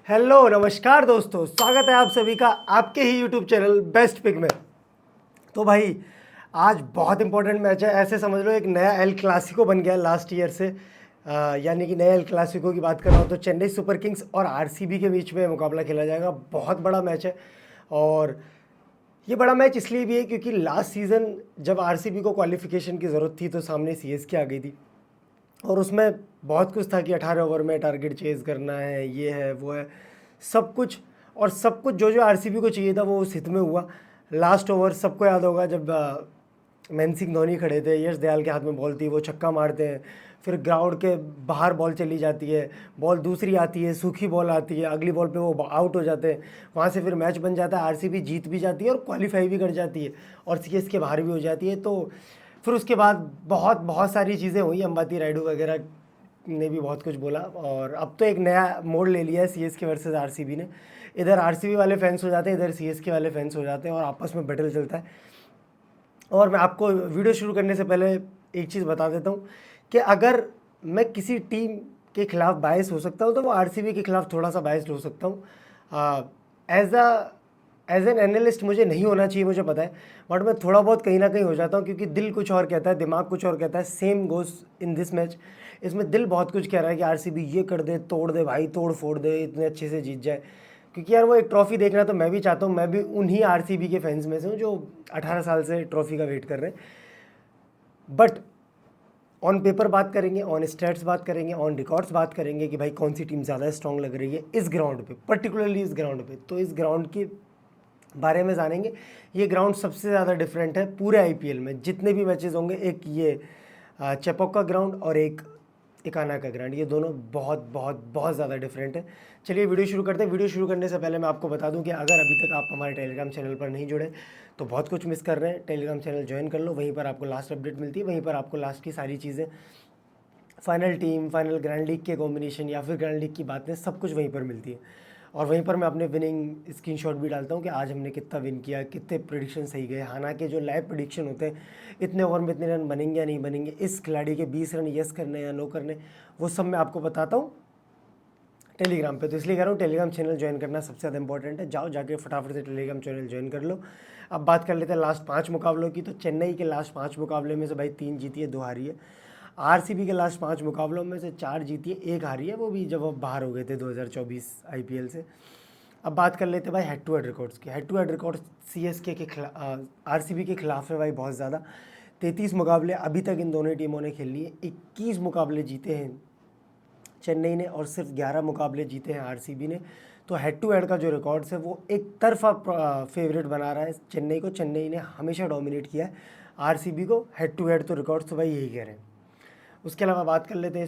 Hello नमस्कार दोस्तों, स्वागत है आप सभी का आपके ही यूट्यूब चैनल बेस्ट पिक में। तो भाई आज बहुत इंपॉर्टेंट मैच है, ऐसे समझ लो एक नया एल क्लासिको बन गया लास्ट ईयर से। यानी कि नए एल क्लासिको की बात कर रहा हूँ तो चेन्नई सुपर किंग्स और आरसीबी के बीच में मुकाबला खेला जाएगा। बहुत बड़ा मैच है और ये बड़ा मैच इसलिए भी है क्योंकि लास्ट सीज़न जब आरसीबी को क्वालिफिकेशन की ज़रूरत थी तो सामने सीएसके आ गई थी और उसमें बहुत कुछ था कि 18 ओवर में टारगेट चेज करना है, ये है वो है, सब कुछ। और सब कुछ जो जो आरसीबी को चाहिए था वो उस हित में हुआ। लास्ट ओवर सबको याद होगा जब महेंद्र सिंह धोनी खड़े थे, यश दयाल के हाथ में बॉल थी, वो छक्का मारते हैं, फिर ग्राउंड के बाहर बॉल चली जाती है, बॉल दूसरी आती है, सूखी बॉल आती है, अगली बॉल पे वो आउट हो जाते हैं, वहाँ से फिर मैच बन जाता है, आरसीबी जीत भी जाती है और क्वालिफाई भी कर जाती है और सीएसके बाहर भी हो जाती है। तो फिर उसके बाद बहुत बहुत सारी चीज़ें हुई, अंबाती रायडू वगैरह ने भी बहुत कुछ बोला और अब तो एक नया मोड़ ले लिया है सीएसके वर्सेस आरसीबी ने। इधर आरसीबी वाले फैंस हो जाते हैं, इधर सीएसके वाले फैंस हो जाते हैं और आपस में बैटल चलता है। और मैं आपको वीडियो शुरू करने से पहले एक चीज़ बता देता हूँ कि अगर मैं किसी टीम के खिलाफ बायस हो सकता हूँ तो वो आरसीबी के खिलाफ थोड़ा सा बायस्ड हो सकता हूँ। एज एन एनालिस्ट मुझे नहीं होना चाहिए, मुझे पता है, बट मैं थोड़ा बहुत कहीं ना कहीं हो जाता हूँ क्योंकि दिल कुछ और कहता है, दिमाग कुछ और कहता है। Same goes in this match. इसमें दिल बहुत कुछ कह रहा है कि आरसीबी ये कर दे, तोड़ दे भाई, तोड़ फोड़ दे, इतने अच्छे से जीत जाए। क्योंकि यार वो एक ट्रॉफी देखना तो मैं भी चाहता हूँ, मैं भी उन्हीं आरसीबी के फैंस में से हूँ जो 18 साल से ट्रॉफी का वेट कर रहे हैं। बट ऑन पेपर बात करेंगे, ऑन स्टैट्स बात करेंगे, ऑन रिकॉर्ड्स बात करेंगे कि भाई कौन सी टीम ज़्यादा स्ट्रांग लग रही है इस ग्राउंड पे, पर्टिकुलरली इस ग्राउंड पे। तो इस ग्राउंड के बारे में जानेंगे। ये ग्राउंड सबसे ज़्यादा डिफरेंट है पूरे आईपीएल में, जितने भी मैचेस होंगे। एक ये चेपॉक का ग्राउंड और एक इकाना का ग्राउंड, ये दोनों बहुत बहुत बहुत ज़्यादा डिफरेंट है। चलिए वीडियो शुरू करते हैं। वीडियो शुरू करने से पहले मैं आपको बता दूं कि अगर अभी तक आप हमारे टेलीग्राम चैनल पर नहीं जुड़े तो बहुत कुछ मिस कर रहे हैं। टेलीग्राम चैनल ज्वाइन कर लो, वहीं पर आपको लास्ट अपडेट मिलती है, वहीं पर आपको लास्ट की सारी चीज़ें, final team, final grand league के कॉम्बिनेशन या फिर ग्रैंड लीग की बातें, सब कुछ वहीं पर मिलती है। और वहीं पर मैं अपने विनिंग स्क्रीनशॉट भी डालता हूँ कि आज हमने कितना विन किया, कितने प्रेडिक्शन सही गए। हालांकि जो लाइव प्रेडिक्शन होते हैं, इतने ओवर में इतने रन बनेंगे या नहीं बनेंगे, इस खिलाड़ी के 20 रन यस करने या नो करने, वो सब मैं आपको बताता हूँ टेलीग्राम पे। तो इसलिए कह रहा हूँ टेलीग्राम चैनल ज्वाइन करना सबसे ज़्यादा इंपॉर्टेंट है। जाओ जाके फटाफट से टेलीग्राम चैनल ज्वाइन कर लो। अब बात कर लेते हैं लास्ट 5 मुकाबलों की। तो चेन्नई के लास्ट 5 मुकाबले में से भाई 3 जीती है, 2 हारी है। आरसीबी के लास्ट 5 मुकाबलों में से 4 जीती है, 1 हारी है, वो भी जब वो बाहर हो गए थे 2024 आईपीएल से। अब बात कर लेते हैं भाई हेड टू हेड रिकॉर्ड्स की। Head to head records CSK के खिलाफ, आरसीबी के खिलाफ है भाई बहुत ज़्यादा। 33 मुकाबले अभी तक इन दोनों टीमों ने खेल लिए, 21 मुकाबले जीते हैं चेन्नई ने और सिर्फ 11 मुकाबले जीते हैं आरसीबी ने। तो हेड टू हेड का जो रिकॉर्ड्स है वो एक तरफा फेवरेट बना रहा है चेन्नई को। चेन्नई ने हमेशा डोमिनेट किया है आरसीबी को हेड टू हेड, तो रिकॉर्ड्स तो भाई यही कह रहे हैं। उसके अलावा बात कर लेते हैं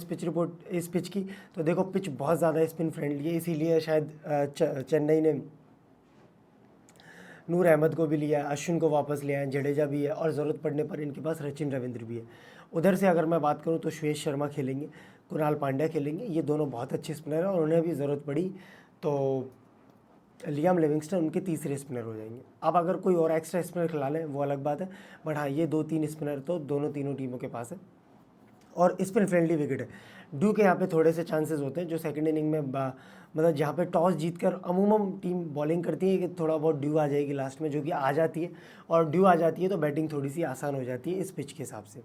इस पिच की। तो देखो पिच बहुत ज़्यादा स्पिन फ्रेंडली है, इसीलिए शायद चेन्नई ने नूर अहमद को भी लिया है, अश्विन को वापस लिया है, जडेजा भी है और ज़रूरत पड़ने पर इनके पास रचिन रविंद्र भी है। उधर से अगर मैं बात करूं तो श्रेयस शर्मा खेलेंगे, कुणाल पांड्या खेलेंगे, ये दोनों बहुत अच्छे स्पिनर हैं और उन्हें भी ज़रूरत पड़ी तो लियाम लिविंगस्टन उनके तीसरे स्पिनर हो जाएंगे। अब अगर कोई और एक्स्ट्रा स्पिनर खिला लें वो अलग बात है, बट हाँ ये 2-3 स्पिनर तो दोनों तीनों टीमों के पास है और स्पिन फ्रेंडली विकेट है। ड्यू के यहाँ पे थोड़े से चांसेस होते हैं जो सेकंड इनिंग में मतलब जहाँ पे टॉस जीतकर अमूमन टीम बॉलिंग करती है कि थोड़ा बहुत ड्यू आ जाएगी लास्ट में, जो कि आ जाती है। और ड्यू आ जाती है तो बैटिंग थोड़ी सी आसान हो जाती है इस पिच के हिसाब से।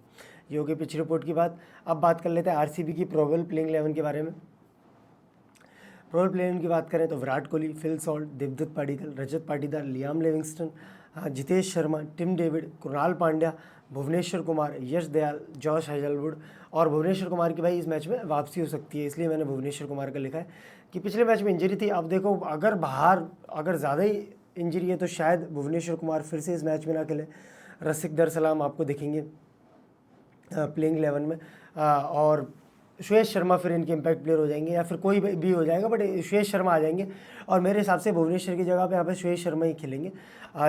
ये होगी पिच रिपोर्ट की बात। अब बात कर लेते हैं आरसीबी की प्रोबेबल प्लेइंग 11 के बारे में। प्रोबेबल प्लेयर की बात करें तो Virat Kohli, Phil Salt, Devdutt Padikkal, Rajat Patidar, Liam Livingstone, Jitesh Sharma, Tim David, Krunal Pandya, Bhuvneshwar Kumar, Yash Dayal, Josh Hazlewood. और भुवनेश्वर कुमार की भाई इस मैच में वापसी हो सकती है, इसलिए मैंने भुवनेश्वर कुमार का लिखा है कि पिछले मैच में इंजरी थी। अब देखो अगर ज़्यादा ही इंजरी है तो शायद भुवनेश्वर कुमार फिर से इस मैच में ना खेले। रसिक दर सलाम आपको दिखेंगे प्लेइंग 11 में और श्रेयस शर्मा फिर इनके इम्पैक्ट प्लेयर हो जाएंगे या फिर कोई भी हो जाएगा, बट श्रेयस शर्मा आ जाएंगे। और मेरे हिसाब से भुवनेश्वर की जगह पे यहाँ पे श्रेयस शर्मा ही खेलेंगे।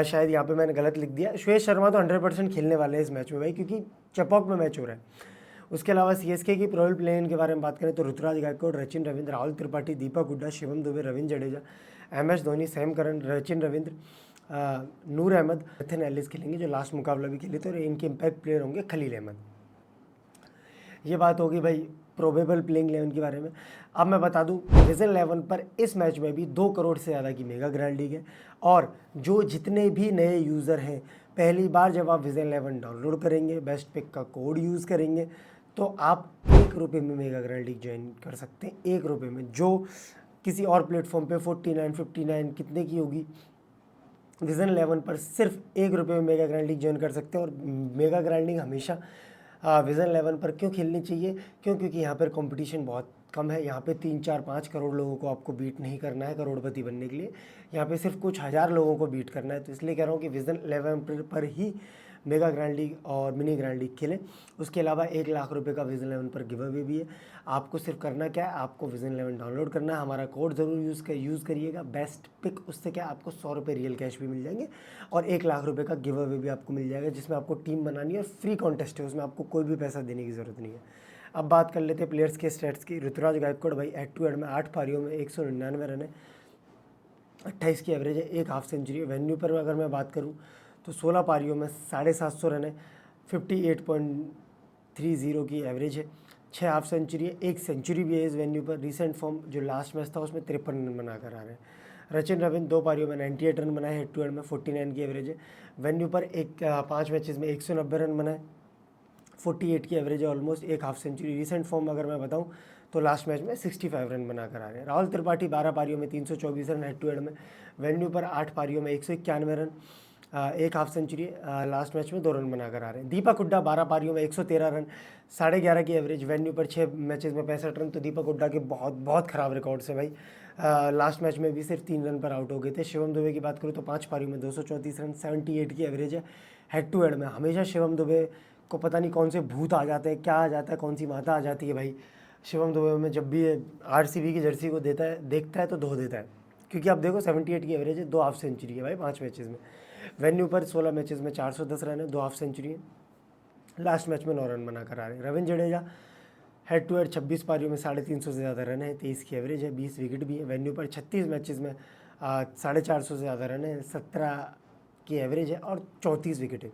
शायद यहाँ पे मैंने गलत लिख दिया। श्रेयस शर्मा तो 100% खेलने वाले हैं इस मैच में भाई, क्योंकि चेपॉक में मैच हो रहा है। उसके अलावा सीएसके की प्रोबेबल प्लेइंग के बारे में बात करें तो Ruturaj Gaikwad, Rachin Ravindra, Rahul Tripathi, Deepak Hooda, Shivam Dube, Ravindra Jadeja, MS Dhoni, Sam Curran, Rachin Ravindra, Noor Ahmad, Nathan Ellis खेलेंगे जो लास्ट मुकाबला भी खेले थे और इनके इम्पैक्ट प्लेयर होंगे खलील अहमद। ये बात होगी भाई प्रोबेबल प्लेइंग 11 के बारे में। अब मैं बता दूं विजन 11 पर इस मैच में भी 2 करोड़ से ज़्यादा की मेगा ग्रैंड लीग है, और जो जितने भी नए यूज़र हैं पहली बार जब आप विजन 11 डाउनलोड करेंगे, बेस्ट पिक का कोड यूज़ करेंगे, तो आप 1 रुपये में मेगा ग्रैंड लीग ज्वाइन कर सकते हैं। 1 रुपये में, जो किसी और प्लेटफॉर्म पे 49 59 कितने की होगी, विजन 11 पर सिर्फ 1 रुपये में मेगा ग्रैंड लीग ज्वाइन कर सकते हैं। और मेगा ग्रैंड लीग हमेशा विजन 11 पर क्यों खेलनी चाहिए? क्योंकि यहाँ पर कंपटीशन बहुत कम है। यहाँ पे 3 4 5 करोड़ लोगों को आपको बीट नहीं करना है करोड़पति बनने के लिए, यहाँ पे सिर्फ कुछ हज़ार लोगों को बीट करना है। तो इसलिए कह रहा हूँ कि विजन 11 पर ही मेगा ग्रैंड लीग और मिनी ग्रैंड लीग खेलें। उसके अलावा 1 लाख रुपए का विजन 11 पर गिव अवे भी है। आपको सिर्फ करना क्या है, आपको विजन 11 डाउनलोड करना है, हमारा कोड ज़रूर यूज़ करिएगा बेस्ट पिक। उससे क्या आपको 100 रुपये रियल कैश भी मिल जाएंगे और 1 लाख रुपए का गिव अवे भी आपको मिल जाएगा, जिसमें आपको टीम बनानी है और फ्री कॉन्टेस्ट है, उसमें आपको कोई भी पैसा देने की ज़रूरत नहीं है। अब बात कर लेते हैं प्लेयर्स के स्टैट्स की। ऋतुराज गायकवाड़ भाई हेड टू हेड में 8 पारियों में 199 रन है, 28 की एवरेज है, 1 हाफ सेंचुरी है। वेन्यू पर अगर मैं बात करूं तो 16 पारियों में 750 रन है, 58.30 की एवरेज है, 6 हाफ सेंचुरी है, 1 सेंचुरी भी है इस वेन्यू पर। रिसेंट फॉर्म जो लास्ट मैच था उसमें 53 रन बनाकर आ रहे हैं। रचिन रविंद्र 2 पारियों में 98 रन बनाए, हेड टू हेड में 49 की एवरेज है। वेन्यू पर 5 मैचेस में 190 रन बनाए, 48 की एवरेज है, almost 1 half century. Recent form अगर मैं बताऊं तो लास्ट मैच में 65 रन बनाकर आ रहे हैं। राहुल त्रिपाठी 12 पारियों में 324 रन, हेड टू हेड में। वेन्यू पर 8 पारियों में 191 run, 1 half century, last match में 2 रन बनाकर आ रहे हैं। दीपक हुड्डा 12 पारियों में 113 रन, 11.5 की एवरेज। वेन्यू पर 6 मैचेस में 65 रन। तो दीपक हुड्डा के बहुत ख़राब रिकॉर्ड्स है भाई। लास्ट मैच में भी सिर्फ 3 रन पर आउट हो गए थे। शिवम दुबे की बात करूँ तो 5 पारियों में 234 रन, 78 की एवरेज है। हेड टू हेड में हमेशा शिवम दुबे को पता नहीं कौन से भूत आ जाते हैं, क्या आ जाता है, कौन सी माता आ जाती है भाई। शिवम दुबे में जब भी आरसीबी की जर्सी को देखता है तो धो देता है, क्योंकि आप देखो 78 की एवरेज है, 2 हाफ सेंचुरी है भाई 5 मैचेस में। वेन्यू पर 16 मैचेस में 410 रन है, 2 हाफ सेंचुरी है, लास्ट मैच में 9 रन बनाकर आ रहे हैं। Ravindra Jadeja head to head 26 पारियों में 350 से ज़्यादा रन है, 23 की एवरेज है, 20 विकेट भी है। वेन्यू पर 36 मैचेस में 450 से ज़्यादा रन है, 17 की एवरेज है और 34 विकेट है।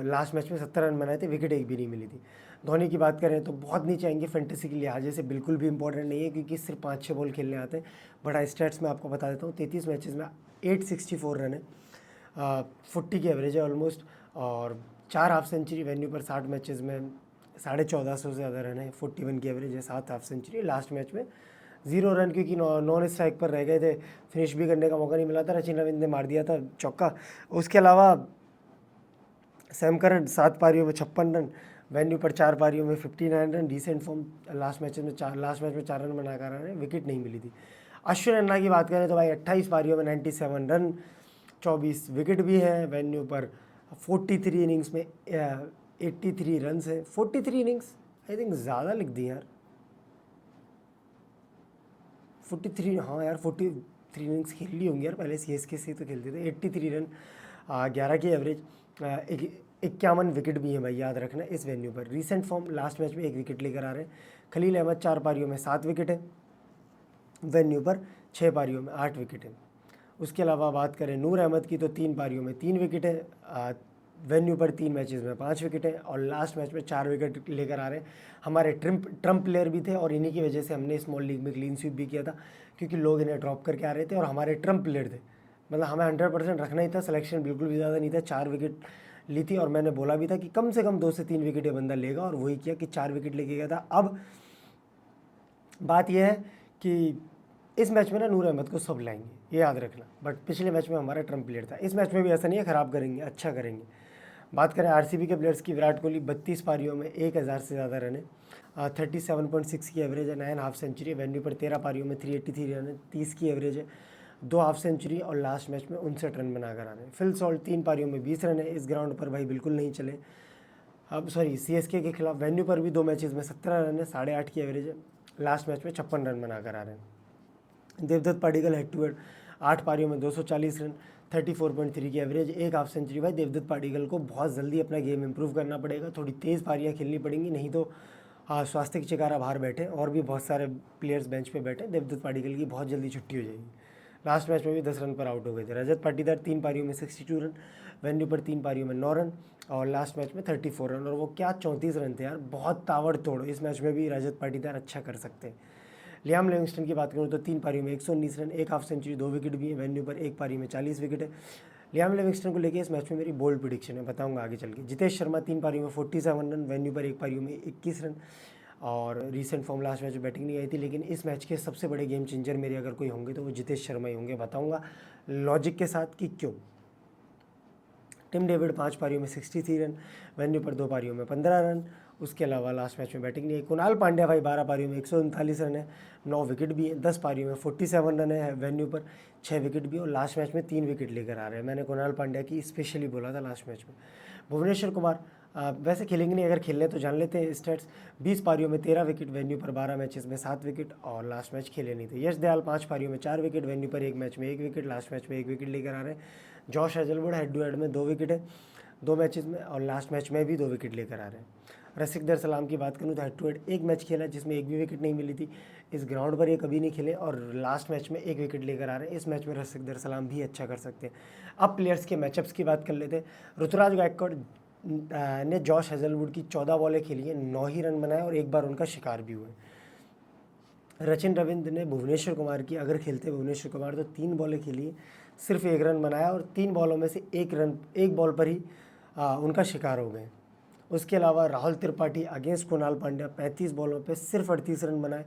लास्ट मैच में 70 रन बनाए थे, विकेट एक भी नहीं मिली थी। धोनी की बात करें तो बहुत नीचे आएंगे, फैंटेसी के लिहाजे से बिल्कुल भी इंपॉर्टेंट नहीं है, क्योंकि सिर्फ 5-6 बॉल खेलने आते हैं। बड़ा स्टैट्स में आपको बता देता हूँ, 33 मैचेस में 864 रन है, 40 की एवरेज है ऑलमोस्ट, और 4 हाफ सेंचुरी। वेन्यू पर 60 मैचेस में 1450 से ज़्यादा रन है, 41 की एवरेज है, 7 हाफ सेंचुरी। लास्ट मैच में 0 रन, क्योंकि नॉन स्ट्राइक पर रह गए थे, फिनिश भी करने का मौका नहीं मिला था। रचिन रविंद्र ने मार दिया था चौका। उसके अलावा सैम करन 7 पारियों में 56 रन, वेन्यू पर 4 पारियों में 59 run, recent form last match में 4 रन बनाकर आ रहे हैं, विकेट नहीं मिली थी। अश्विन अन्ना की बात करें तो भाई 28 पारियों में 97 रन, 24 विकेट भी है। वेन्यू पर 43 इनिंग्स में 83 रन है। 43 इनिंग्स आई थिंक ज़्यादा लिख दी यार, 43, हाँ यार 43 इनिंग्स खेल ली होंगी यार, पहले सीएसके से तो खेलते थे। 83 रन, 11 की एवरेज, 51 विकेट भी हैं भाई, याद रखना इस वेन्यू पर। रीसेंट फॉर्म लास्ट मैच में 1 विकेट लेकर आ रहे हैं। खलील अहमद 4 पारियों में 7 विकेट है, वेन्यू पर 6 पारियों में 8 विकेट है। उसके अलावा बात करें नूर अहमद की तो 3 पारियों में 3 विकेट है, वेन्यू पर 3 मैचेस में 5 विकेट है, और लास्ट मैच में 4 विकेट लेकर आ रहे हैं। हमारे ट्रम्प प्लेयर भी थे, और इन्हीं की वजह से हमने स्मॉल लीग में क्लीन स्वीप भी किया था, क्योंकि लोग इन्हें ड्रॉप करके आ रहे थे और हमारे ट्रम्प प्लेयर थे। मतलब हमें 100% रखना ही था, सिलेक्शन बिल्कुल भी ज़्यादा नहीं था। 4 विकेट ली थी, और मैंने बोला भी था कि कम से कम 2 से 3 विकेट ये बंदा लेगा, और वही किया कि 4 विकेट लेके गया था। अब बात यह है कि इस मैच में ना नूर अहमद को सब लाएंगे, ये याद रखना। बट पिछले मैच में हमारा ट्रम्प प्लेयर था, इस मैच में भी ऐसा नहीं है ख़राब करेंगे, अच्छा करेंगे। बात करें आरसीबी के प्लेयर्स की, विराट कोहली 32 पारियों में 1000 से ज़्यादा रन है, 37.6 की एवरेज है, 9 हाफ सेंचुरी। वेन्यू पर 13 पारियों में 383 रन है, 30 की एवरेज है, 2 हाफ सेंचुरी, और लास्ट मैच में 59 रन बनाकर आ रहे हैं। फिल सॉल्ट 3 पारियों में 20 रन है, इस ग्राउंड पर भाई बिल्कुल नहीं चले। अब सीएसके के खिलाफ वेन्यू पर भी 2 मैचेस में 17 रन है, 8.5 की एवरेज है, लास्ट मैच में 56 रन बनाकर आ रहे हैं। Devdutt Padikkal head to head 8 पारियों में 240 रन, 34.3 की एवरेज, 1 हाफ सेंचुरी। भाई देवदत्त पाडिकल को बहुत जल्दी अपना गेम इंप्रूव करना पड़ेगा, थोड़ी तेज़ पारियाँ खेलनी पड़ेंगी, नहीं तो स्वास्थ्य के शिकारा बाहर बैठे, और भी बहुत सारे प्लेयर्स बेंच पे बैठे, देवदत्त पाडिकल की बहुत जल्दी छुट्टी हो जाएगी। लास्ट मैच में भी 10 रन पर आउट हो गए थे। रजत पाटीदार 3 पारियों में 62 रन, वेन्यू पर 3 पारियों में 9 रन और लास्ट मैच में 34 रन, और वो क्या 34 रन थे यार, बहुत ताबड़तोड़। इस मैच में भी रजत पाटीदार अच्छा कर सकते हैं। लियाम लिविंगस्टन की बात करूँ तो 3 पारियों में 119 रन, 1 हाफ सेंचुरी, 2 विकेट भी है, वेन्यू पर 1 पारी में 40 विकेट है। लियाम लिविंगस्टन को लेके इस मैच में मेरी बोल्ड प्रिडिक्शन है, बताऊंगा आगे चल के। जितेश शर्मा 3 पारियों में 47 रन, वेन्यू पर 1 पारियों में 21 रन, और रीसेंट फॉर्म लास्ट मैच में बैटिंग नहीं आई थी, लेकिन इस मैच के सबसे बड़े गेम चेंजर मेरे अगर कोई होंगे तो वो जितेश शर्मा ही होंगे, बताऊंगा लॉजिक के साथ कि क्यों। टिम डेविड 5 पारियों में 63 रन, वेन्यू पर 2 पारियों में 15 रन, उसके अलावा लास्ट मैच में बैटिंग नहीं है। कुणाल पांड्या भाई 12 पारियों में 139 रन है, 9 विकेट भी है, 10 पारियों में 47 रन है, वेन्यू पर 6 विकेट भी, और लास्ट मैच में 3 विकेट लेकर आ रहे हैं। मैंने कुणाल पांड्या की स्पेशली बोला था लास्ट मैच में। भुवनेश्वर कुमार वैसे खेलेंगे नहीं, अगर खेलने तो जान लेते हैं स्टेट्स। 20 पारियों में 13 विकेट, वेन्यू पर 12 मैचेस में 7 विकेट, और लास्ट मैच खेले नहीं थे। यश दयाल 5 पारियों में 4 विकेट, वेन्यू पर 1 मैच में 1 विकेट, लास्ट मैच में 1 विकेट लेकर आ रहे हैं। Josh Hazlewood head to head में 2 विकेट है 2 मैचेस में, और लास्ट मैच में भी 2 विकेट लेकर आ रहे हैं। रसिक दर सलाम की बात करूँ तो हेड टू हेड 1 मैच खेला जिसमें 1 भी विकेट नहीं मिली थी। इस ग्राउंड पर ये कभी नहीं खेले, और लास्ट मैच में 1 विकेट लेकर आ रहे हैं। इस मैच में रसिक दर सलाम भी अच्छा कर सकते हैं। अब प्लेयर्स के मैचअप्स की बात कर लेते हैं। ऋतुराज गायकवाड़ ने जॉश हेजलवुड की 14 बॉलें खेली हैं, 9 ही रन बनाए, और 1 बार उनका शिकार भी हुए। रचिन रविंद्र ने भुवनेश्वर कुमार की, अगर खेलते भुवनेश्वर कुमार तो 3 बॉलें खेली, सिर्फ 1 रन बनाया, और 3 बॉलों में से 1 बॉल पर ही उनका शिकार हो गए। उसके अलावा राहुल त्रिपाठी अगेंस्ट कुणाल पांड्या 35 बॉलों पे सिर्फ 38 रन बनाए,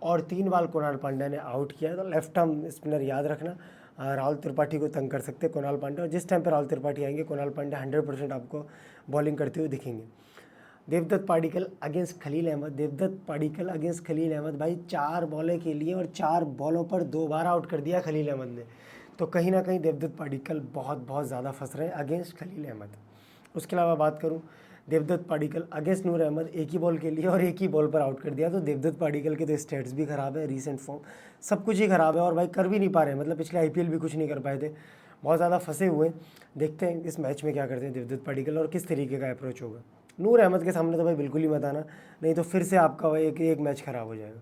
और 3 बार कुणाल पांड्या ने आउट किया। तो लेफ्ट आर्म स्पिनर याद रखना, राहुल त्रिपाठी को तंग कर सकते हैं कुणाल पांड्या, और जिस टाइम पर राहुल त्रिपाठी आएंगे कुणाल पांड्या 100% आपको बॉलिंग करते हुए दिखेंगे। देवदत्त पाडिक्कल अगेंस्ट खलील अहमद, देवदत्त पाडिक्कल अगेंस्ट खलील अहमद, भाई 4 बॉलें खेली और 4 बॉलों पर 2 बार आउट कर दिया खलील अहमद ने। तो कहीं ना कहीं देवदत्त पाडिक्कल बहुत ज़्यादा फंस रहे हैं अगेंस्ट खलील अहमद। उसके अलावा बात करूं, देवदत्त पाडिक्कल अगेंस्ट नूर अहमद 1 ही बॉल के लिए और 1 ही बॉल पर आउट कर दिया। तो देवदत्त पाडिक्कल के तो स्टेट्स भी ख़राब है, रीसेंट फॉर्म सब कुछ ही ख़राब है, और भाई कर भी नहीं पा रहे हैं, मतलब पिछले IPL भी कुछ नहीं कर पाए थे, बहुत ज़्यादा फंसे हुए हैं। देखते हैं इस मैच में क्या करते हैं देवदत्त पाडिक्कल और किस तरीके का अप्रोच होगा। नूर अहमद के सामने तो भाई बिल्कुल ही मत आना, नहीं तो फिर से आपका वही एक मैच ख़राब हो जाएगा।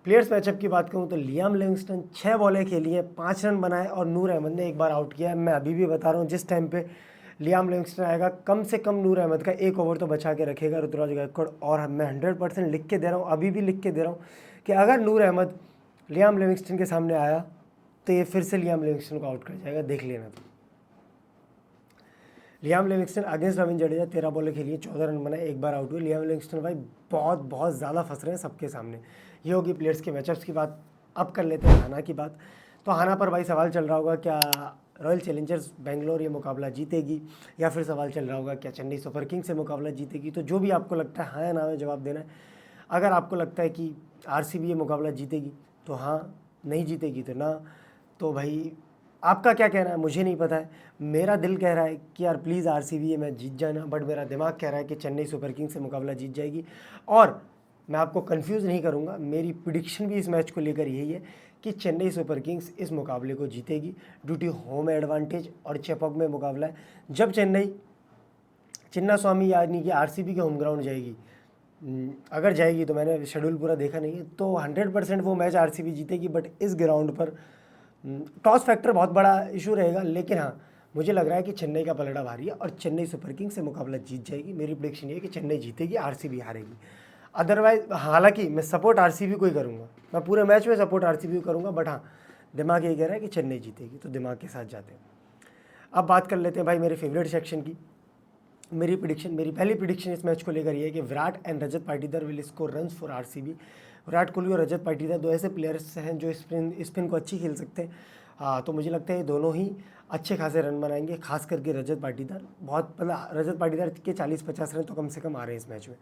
प्लेयर्स मैचअप की बात करूं तो लियाम लिविंगस्टन 6 बॉलें खेली हैं, 5 रन बनाए, और नूर अहमद ने 1 बार आउट किया है। मैं अभी भी बता रहा हूं, जिस टाइम पे लियाम लिविंगस्टन आएगा कम से कम नूर अहमद का 1 ओवर तो बचा के रखेगा ऋतुराज गायकवाड़, और मैं 100% लिख के दे रहा हूँ, अभी भी लिख के दे रहा हूँ कि अगर नूर अहमद लियाम लिविंगस्टन के सामने आया तो ये फिर से लियाम लिविंगस्टन को आउट कर जाएगा, देख लेना। तो Liam Livingstone against Ravindra Jadeja 13 बॉलें खेली, 14 रन बनाए, 1 बार आउट हुए। लियाम लिविंगस्टन भाई बहुत ज़्यादा फंस रहे हैं सबके सामने। ये होगी प्लेयर्स के मैचअप्स की बात। अब कर लेते हैं हाना की बात। तो हाना पर भाई सवाल चल रहा होगा क्या रॉयल चैलेंजर्स बेंगलोर ये मुकाबला जीतेगी, या फिर सवाल चल रहा होगा क्या चेन्नई सुपर किंग्स से मुकाबला जीतेगी। तो जो भी आपको लगता है हाँ या ना में जवाब देना है। अगर आपको लगता है कि RCB ये मुकाबला जीतेगी तो हाँ, नहीं जीतेगी तो ना। तो भाई आपका क्या कहना है मुझे नहीं पता है। मेरा दिल कह रहा है कि यार प्लीज़ RCB ये मैच जीत जाना, बट मेरा दिमाग कह रहा है कि चेन्नई सुपर किंग्स से मुकाबला जीत जाएगी। और मैं आपको कंफ्यूज नहीं करूंगा, मेरी प्रिडिक्शन भी इस मैच को लेकर यही है कि चेन्नई सुपर किंग्स इस मुकाबले को जीतेगी ड्यू टू होम एडवांटेज, और चेपॉक में मुकाबला है। जब चेन्नई चिन्नास्वामी यानी कि RCB के होम ग्राउंड जाएगी, अगर जाएगी तो मैंने शेड्यूल पूरा देखा नहीं है, तो 100% वो मैच RCB जीतेगी। बट इस ग्राउंड पर टॉस फैक्टर बहुत बड़ा इशू रहेगा, लेकिन हाँ मुझे लग रहा है कि चेन्नई का पलड़ा भारी है और चेन्नई सुपर किंग्स से मुकाबला जीत जाएगी। मेरी प्रेडिक्शन ये है कि चेन्नई जीतेगी, RCB हारेगी। अदरवाइज हालांकि मैं सपोर्ट RCB को ही करूँगा, मैं पूरे मैच में सपोर्ट RCB को करूँगा, बट हाँ दिमाग ये कह रहा है कि चेन्नई जीतेगी, तो दिमाग के साथ जाते हैं। अब बात कर लेते हैं भाई मेरे फेवरेट सेक्शन की। मेरी पहली प्रिडिक्शन इस मैच को लेकर ये है कि Virat and Rajat Patidar will score runs for RCB। Virat Kohli और रजत पाटीदार 2 ऐसे प्लेयर्स हैं जो स्पिन को अच्छी खेल सकते हैं। तो मुझे लगता है ये दोनों ही अच्छे खासे रन बनाएंगे, खास करके रजत पाटीदार। बहुत मतलब रजत पाटीदार के 40-50 रन तो कम से कम आ रहे हैं इस मैच में।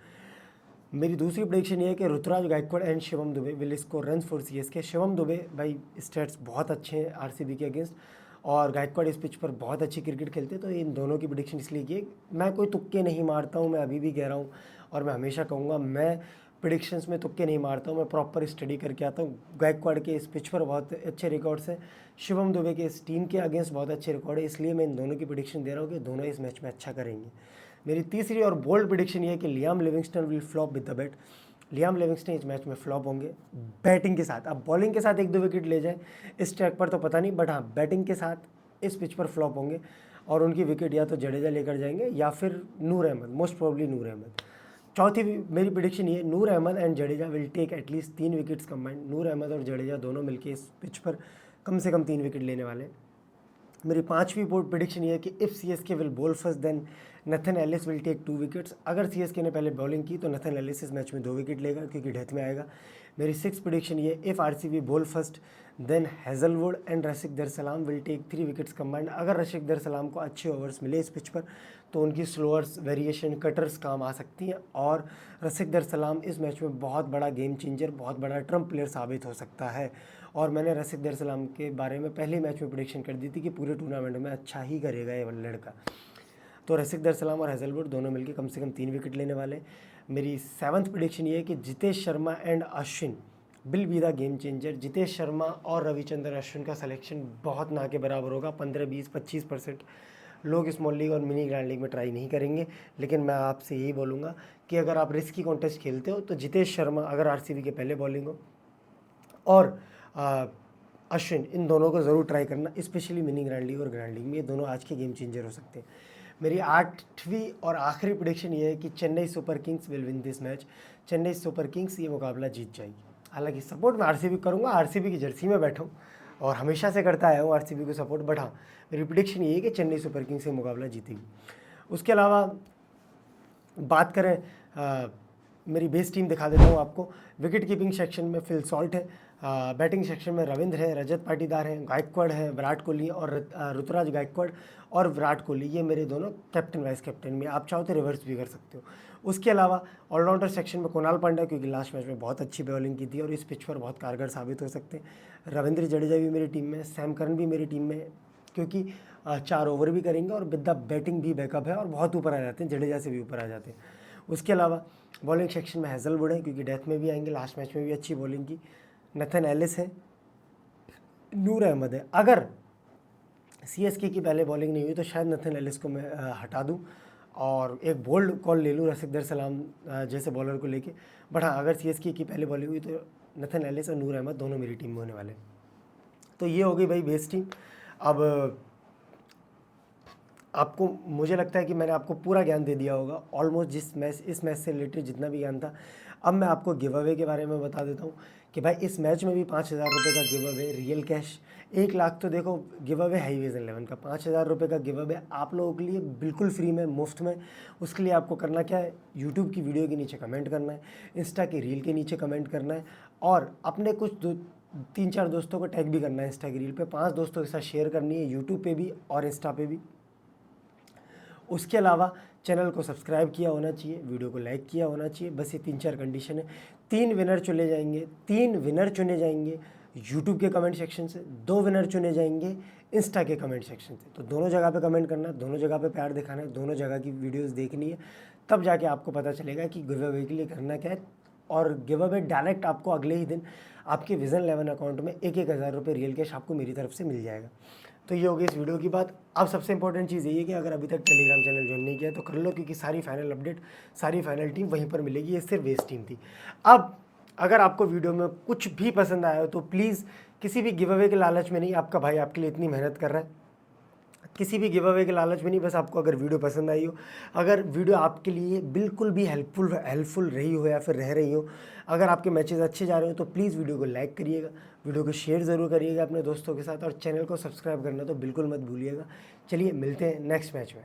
मेरी दूसरी प्रेडिक्शन ये है कि Ruturaj Gaikwad and Shivam Dube will score runs for CSK। Shivam Dube भाई स्टैट्स बहुत अच्छे हैं RCB के अगेंस्ट, और गायकवाड़ इस पिच पर बहुत अच्छी क्रिकेट खेलते हैं। तो इन दोनों की प्रेडिक्शन इसलिए की, मैं कोई तुक्के नहीं मारता हूँ, मैं अभी भी कह रहा हूँ और मैं हमेशा कहूँगा, मैं प्रेडिक्शंस में तुक्के नहीं मारता हूँ, मैं प्रॉपर स्टडी करके आता हूँ। गायकवाड़ के इस पिच पर बहुत अच्छे रिकॉर्ड्स हैं, शिवम दुबे के इस टीम के अगेंस्ट बहुत अच्छे रिकॉर्ड है, इसलिए मैं इन दोनों की प्रेडिक्शन दे रहा हूँ कि दोनों इस मैच में अच्छा करेंगे। मेरी तीसरी और बोल्ड प्रेडिक्शन ये है कि Liam Livingstone will flop with the bat. Liam Livingstone इस मैच में फ्लॉप होंगे बैटिंग के साथ। अब बॉलिंग के साथ 1-2 विकेट ले जाएं इस ट्रैक पर तो पता नहीं, बट हाँ बैटिंग के साथ इस पिच पर फ्लॉप होंगे और उनकी विकेट या तो जडेजा लेकर जाएंगे या फिर नूर अहमद, मोस्ट प्रोबेबली नूर अहमद। चौथी मेरी प्रेडिक्शन ये, Noor Ahmad and Jadeja will take at least 3 wickets combined. Noor Ahmad और जडेजा दोनों मिलकर इस पिच पर कम से कम 3 विकेट लेने वाले। मेरी पांचवी प्रेडिक्शन ये है कि if CSK will bowl first then Nathan Ellis will take 2 wickets. अगर सीएसके ने पहले बॉलिंग की तो नथन एलिस इस मैच में 2 विकेट लेगा क्योंकि डेथ में आएगा। मेरी 6th प्रेडिक्शन ये, if RCB ball first then Hazlewood and Rasikh Dar Salam will take 3 wickets combined. अगर रशिक दर सलाम को अच्छे ओवर्स मिले इस पिच पर तो उनकी स्लोअर्स, वेरिएशन, कटर्स काम आ सकती हैं और रशिक दर सलाम इस मैच में बहुत बड़ा गेम चेंजर, बहुत बड़ा ट्रम्प प्लेयर साबित हो सकता है। और मैंने रशिक दर सलाम के बारे में पहले मैच में प्रेडिक्शन कर दी थी कि पूरे टूर्नामेंट में अच्छा ही करेगा ये लड़का। तो रशिक दर सलाम और हैजलवुड दोनों मिलकर कम से कम 3 विकेट लेने वाले। मेरी 7th प्रेडिक्शन ये है कि Jitesh Sharma and Ashwin will be the game changer. Jitesh Sharma और रविचंद्रन अश्विन का सिलेक्शन बहुत ना के बराबर होगा। 15, 20, 25% लोग स्मॉल लीग और मिनी ग्रैंड लीग में ट्राई नहीं करेंगे, लेकिन मैं आपसे यही बोलूँगा कि अगर आप रिस्की कॉन्टेस्ट खेलते हो तो जितेश शर्मा अगर आरसीबी के पहले बॉलिंग हो और अश्विन, इन दोनों को ज़रूर ट्राई करना, स्पेशली मिनी ग्रैंड लीग और ग्रैंड लीग में ये दोनों आज के गेम चेंजर हो सकते हैं। मेरी 8वीं और आखिरी प्रेडिक्शन ये है कि Chennai super Kings will win this match. Chennai super Kings ये मुकाबला जीत जाएगी। हालांकि सपोर्ट मैं आरसीबी करूँगा, आरसीबी की जर्सी में बैठा हूँ और हमेशा से करता आया हूँ आरसीबी को सपोर्ट, बट हाँ मेरी प्रेडिक्शन ये है कि चेन्नई सुपर किंग्स ये मुकाबला जीतेगी। उसके अलावा बात करें मेरी बेस टीम दिखा देता हूँ आपको। विकेट कीपिंग सेक्शन में फिल सॉल्ट है, बैटिंग सेक्शन में रविंद्र है, रजत पाटीदार हैं, गायकवाड़ है, विराट कोहली और ऋतुराज गायकवाड़ और विराट कोहली, ये मेरे दोनों कैप्टन वाइस कैप्टन में। आप चाहो तो रिवर्स भी कर सकते हो। उसके अलावा ऑलराउंडर सेक्शन में कुणाल पांड्या, क्योंकि लास्ट मैच में बहुत अच्छी बॉलिंग की थी और इस पिच पर बहुत कारगर साबित हो सकते हैं। रविंद्र जडेजा भी मेरी टीम में, सैम करन भी मेरी टीम में, क्योंकि 4 ओवर भी करेंगे और विद द बैटिंग भी बैकअप है और बहुत ऊपर आ जाते हैं, जडेजा से भी ऊपर आ जाते हैं। उसके अलावा बॉलिंग सेक्शन में हैजलवुड है क्योंकि डेथ में भी आएंगे, लास्ट मैच में भी अच्छी बॉलिंग की। नथन एलिस है, नूर अहमद है। अगर सीएसके की पहले बॉलिंग नहीं हुई तो शायद नथन एलिस को मैं हटा दूं और एक बोल्ड कॉल ले लूँ रशिक दर सलाम जैसे बॉलर को लेके। बट हाँ अगर सीएसके की पहले बॉलिंग हुई तो नथन एलिस और नूर अहमद दोनों मेरी टीम में होने वाले। तो ये हो गई भाई बेस टीम। अब आपको, मुझे लगता है कि मैंने आपको पूरा ज्ञान दे दिया होगा ऑलमोस्ट, इस मैच से रिलेटेड जितना भी ज्ञान था। अब मैं आपको गिव अवे के बारे में बता देता हूँ कि भाई इस मैच में भी 5,000 रुपये का give away, real cash 1 lakh तो देखो गिव अवे है ही विजन 11 का। 5,000 रुपये का गिव अवे आप लोगों के लिए बिल्कुल फ्री में, मुफ्त में। उसके लिए आपको करना क्या है, यूट्यूब की वीडियो के नीचे कमेंट करना है, इंस्टा की रील के नीचे कमेंट करना है और अपने कुछ 3-4 दोस्तों को टैग भी करना है इंस्टा की रील पे, 5 दोस्तों के साथ शेयर करनी है यूट्यूब पे भी और इंस्टा पे भी। उसके अलावा चैनल को सब्सक्राइब किया होना चाहिए, वीडियो को लाइक किया होना चाहिए। बस ये 3-4 कंडीशन है। 3 विनर चुने जाएंगे यूट्यूब के कमेंट सेक्शन से, 2 विनर चुने जाएंगे इंस्टा के कमेंट सेक्शन से। तो दोनों जगह पे कमेंट करना है, दोनों जगह पे प्यार दिखाना है, दोनों जगह की वीडियोस देखनी है, तब जाके आपको पता चलेगा कि गिव अवे के लिए करना क्या है। और गिव अवे डायरेक्ट आपको अगले ही दिन आपके विजन 11 अकाउंट में 1,000 रुपये रियल कैश आपको मेरी तरफ से मिल जाएगा। तो ये हो गई इस वीडियो की बात। अब सबसे इंपॉर्टेंट चीज़ ये है कि अगर अभी तक टेलीग्राम चैनल ज्वाइन नहीं किया तो कर लो, क्योंकि सारी फाइनल अपडेट, सारी फाइनल टीम वहीं पर मिलेगी। ये सिर्फ बेस टीम थी। अब अगर आपको वीडियो में कुछ भी पसंद आया हो तो प्लीज़, किसी भी गिव अवे के लालच में नहीं, आपका भाई आपके लिए इतनी मेहनत कर रहा है, किसी भी गिव अवे के लालच में नहीं, बस आपको अगर वीडियो पसंद आई हो, अगर वीडियो आपके लिए बिल्कुल भी हेल्पफुल रही हो या फिर रह रही हो, अगर आपके मैचेस अच्छे जा रहे हो तो प्लीज़ वीडियो को लाइक करिएगा, वीडियो को शेयर ज़रूर करिएगा अपने दोस्तों के साथ और चैनल को सब्सक्राइब करना तो बिल्कुल मत भूलिएगा। चलिए मिलते हैं नेक्स्ट मैच में।